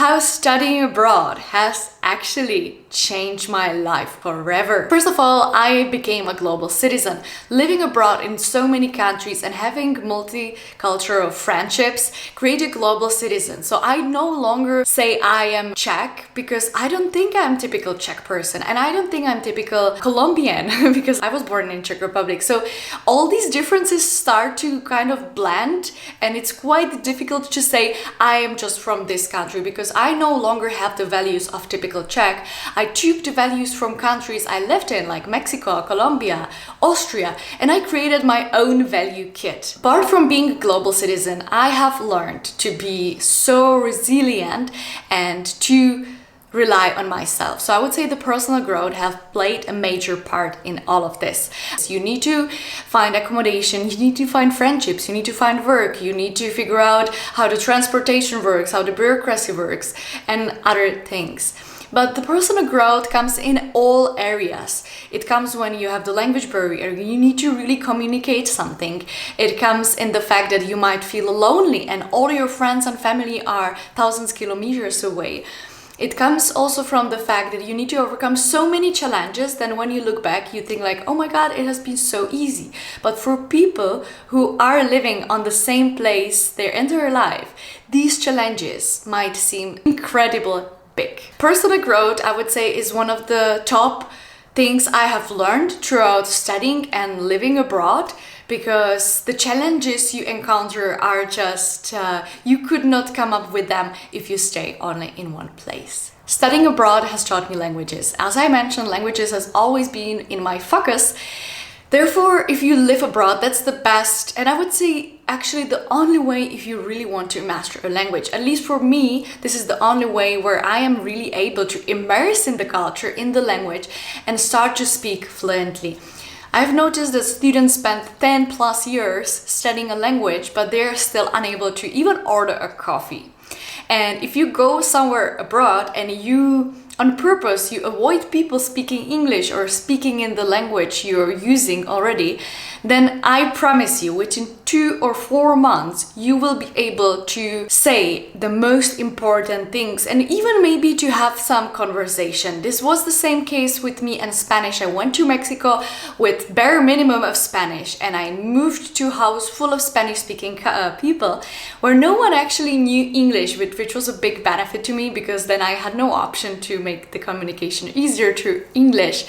how studying abroad has actually changed my life forever. First of all, I became a global citizen, living abroad in so many countries and having multicultural friendships, create a global citizen. So I no longer say I am Czech because I don't think I'm typical Czech person, and I don't think I'm typical Colombian because I was born in Czech Republic. So all these differences start to kind of blend, and it's quite difficult to say I am just from this country because I no longer have the values of typical Czech. I took the values from countries I lived in, like Mexico, Colombia, Austria, and I created my own value kit. Apart from being a global citizen, I have learned to be so resilient and to rely on myself. So I would say the personal growth has played a major part in all of this. So you need to find accommodation, you need to find friendships, you need to find work, you need to figure out how the transportation works, how the bureaucracy works, and other things. But the personal growth comes in all areas. It comes when you have the language barrier, you need to really communicate something. It comes in the fact that you might feel lonely and all your friends and family are thousands of kilometers away. It comes also from the fact that you need to overcome so many challenges, then when you look back, you think like, oh my God, it has been so easy. But for people who are living on the same place their entire life, these challenges might seem incredible big. Personal growth, I would say, is one of the top things I have learned throughout studying and living abroad, because the challenges you encounter are just, you could not come up with them if you stay only in one place. Studying abroad has taught me languages. As I mentioned, languages has always been in my focus. Therefore, if you live abroad, that's the best, and I would say actually the only way if you really want to master a language. At least for me, this is the only way where I am really able to immerse in the culture, in the language, and start to speak fluently. I've noticed that students spend 10 plus years studying a language, but they're still unable to even order a coffee. And if you go somewhere abroad and you, on purpose, you avoid people speaking English or speaking in the language you're using already, then I promise you, within 2 or 4 months, you will be able to say the most important things and even maybe to have some conversation. This was the same case with me and Spanish. I went to Mexico with bare minimum of Spanish and I moved to a house full of Spanish speaking people where no one actually knew English, which was a big benefit to me because then I had no option to make the communication easier through English,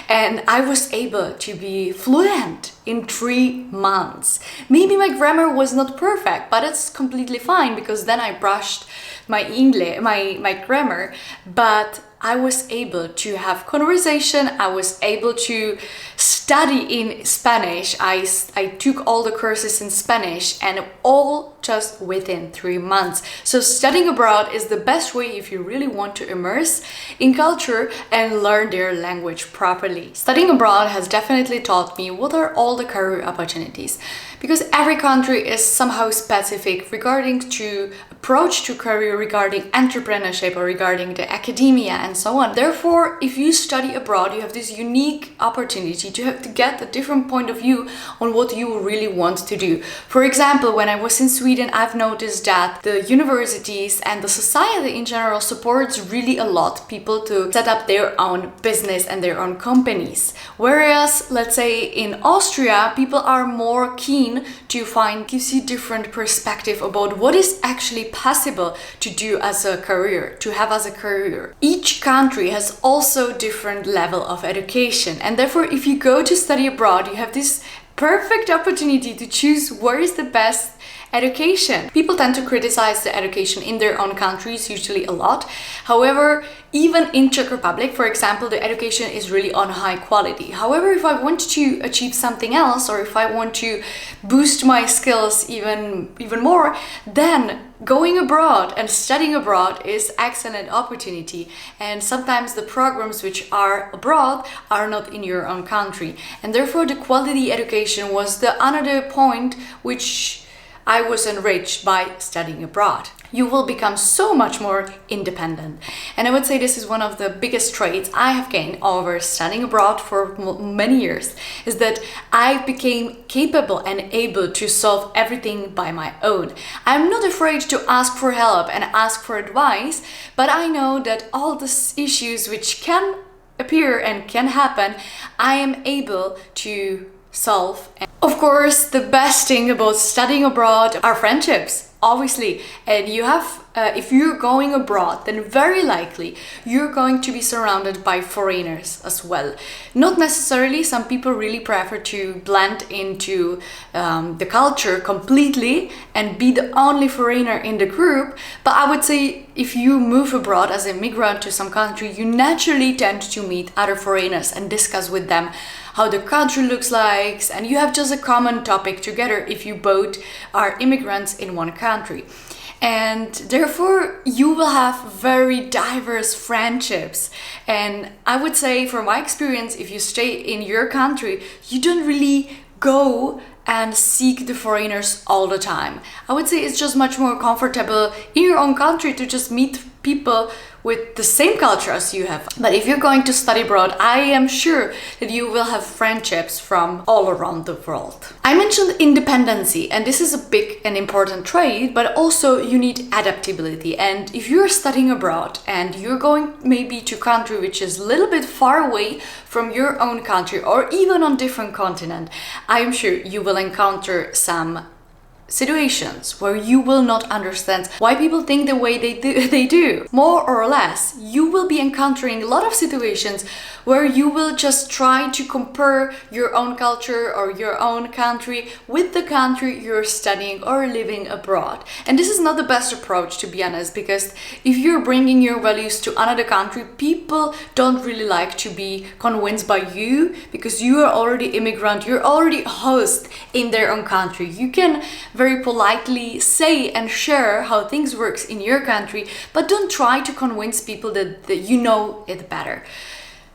and I was able to be fluent in 3 months. Maybe my grammar was not perfect, but it's completely fine because then I brushed my English, my grammar, but I was able to have conversation, I was able to study in Spanish, I took all the courses in Spanish, and all just within 3 months. So studying abroad is the best way if you really want to immerse in culture and learn their language properly. Studying abroad has definitely taught me what are all the career opportunities, because every country is somehow specific regarding to approach to career, regarding entrepreneurship or regarding the academia and so on. Therefore, if you study abroad, you have this unique opportunity to get a different point of view on what you really want to do. For example, when I was in Sweden, I've noticed that the universities and the society in general supports really a lot people to set up their own business and their own companies. Whereas, let's say in Austria, people are more keen to gives you different perspective about what is actually possible to do as a career, to have as a career. Each country has also different level of education, and therefore if you go to study abroad, you have this perfect opportunity to choose where is the best education. People tend to criticize the education in their own countries usually a lot. However, even in Czech Republic, for example, the education is really on high quality. However, if I want to achieve something else, or if I want to boost my skills even more, then going abroad and studying abroad is excellent opportunity. And sometimes the programs which are abroad are not in your own country. And therefore the quality education was the another point which I was enriched by studying abroad. You will become so much more independent. And I would say this is one of the biggest traits I have gained over studying abroad for many years, is that I became capable and able to solve everything by my own. I'm not afraid to ask for help and ask for advice, but I know that all these issues which can appear and can happen, I am able to solve. And of course, the best thing about studying abroad are friendships, obviously. And you have, if you're going abroad, then very likely you're going to be surrounded by foreigners as well. Not necessarily, some people really prefer to blend into the culture completely and be the only foreigner in the group. But I would say if you move abroad as an immigrant to some country, you naturally tend to meet other foreigners and discuss with them how the country looks like, and you have just a common topic together if you both are immigrants in one country. And therefore you will have very diverse friendships. And I would say from my experience, if you stay in your country, you don't really go and seek the foreigners all the time. I would say it's just much more comfortable in your own country to just meet people with the same culture as you have. But if you're going to study abroad, I am sure that you will have friendships from all around the world. I mentioned independency, and this is a big and important trait, but also you need adaptability. And if you're studying abroad and you're going maybe to a country which is a little bit far away from your own country, or even on different continent, I am sure you will encounter some situations where you will not understand why people think the way they do. More or less, you will be encountering a lot of situations where you will just try to compare your own culture or your own country with the country you're studying or living abroad. And this is not the best approach, to be honest, because if you're bringing your values to another country, people don't really like to be convinced by you, because you are already immigrant, you're already a host in their own country. You can very politely say and share how things works in your country, but don't try to convince people that you know it better.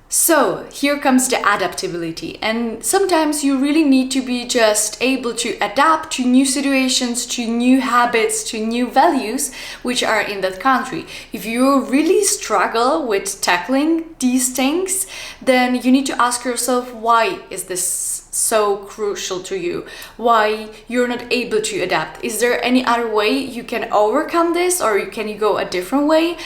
So here comes the adaptability, and sometimes you really need to be just able to adapt to new situations, to new habits, to new values which are in that country. If you really struggle with tackling these things, then you need to ask yourself, why is this so crucial to you? Why you're not able to adapt? Is there any other way you can overcome this, or can you go a different way?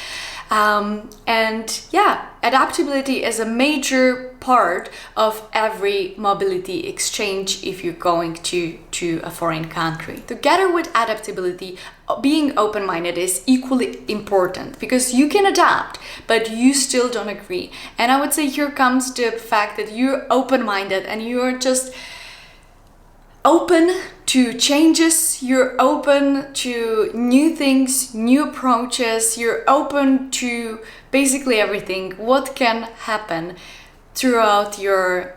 And yeah, adaptability is a major part of every mobility exchange if you're going to a foreign country. Together with adaptability, being open-minded is equally important, because you can adapt, but you still don't agree. And I would say here comes the fact that you're open-minded and you're just open to changes, you're open to new things, new approaches, you're open to basically everything what can happen throughout your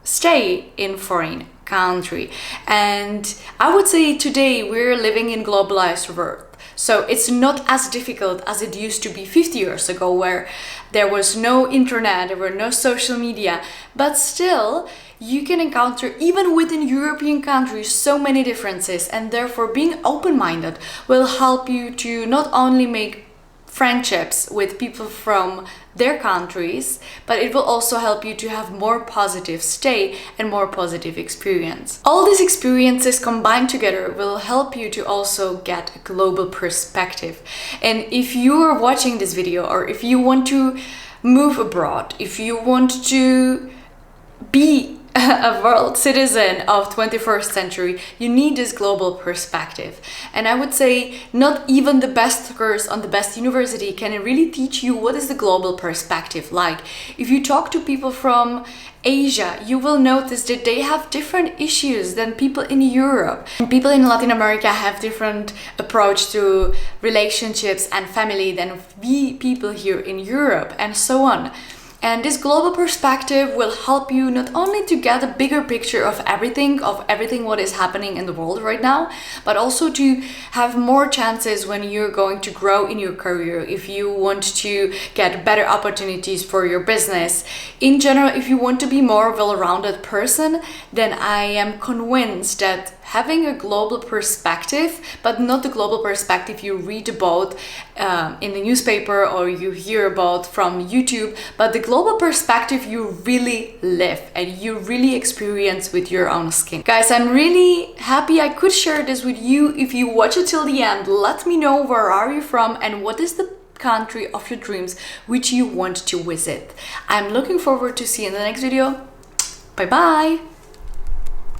stay in foreign country. And I would say today we're living in globalized world. So it's not as difficult as it used to be 50 years ago, where there was no internet, there were no social media, but still you can encounter, even within European countries, so many differences, and therefore being open-minded will help you to not only make friendships with people from their countries, but it will also help you to have more positive stay and more positive experience. All these experiences combined together will help you to also get a global perspective. And if you are watching this video, or if you want to move abroad, if you want to be a world citizen of 21st century, you need this global perspective. And I would say not even the best course on the best university can really teach you what is the global perspective like. If you talk to people from Asia, you will notice that they have different issues than people in Europe. And people in Latin America have different approach to relationships and family than we people here in Europe, and so on. And this global perspective will help you not only to get a bigger picture of everything what is happening in the world right now, but also to have more chances when you're going to grow in your career, if you want to get better opportunities for your business. In general, if you want to be more well-rounded person, then I am convinced that having a global perspective, but not the global perspective you read about in the newspaper or you hear about from YouTube, but the global perspective you really live and you really experience with your own skin. Guys, I'm really happy I could share this with you. If you watch it till the end, let me know where are you from and what is the country of your dreams which you want to visit. I'm looking forward to see you in the next video. Bye bye.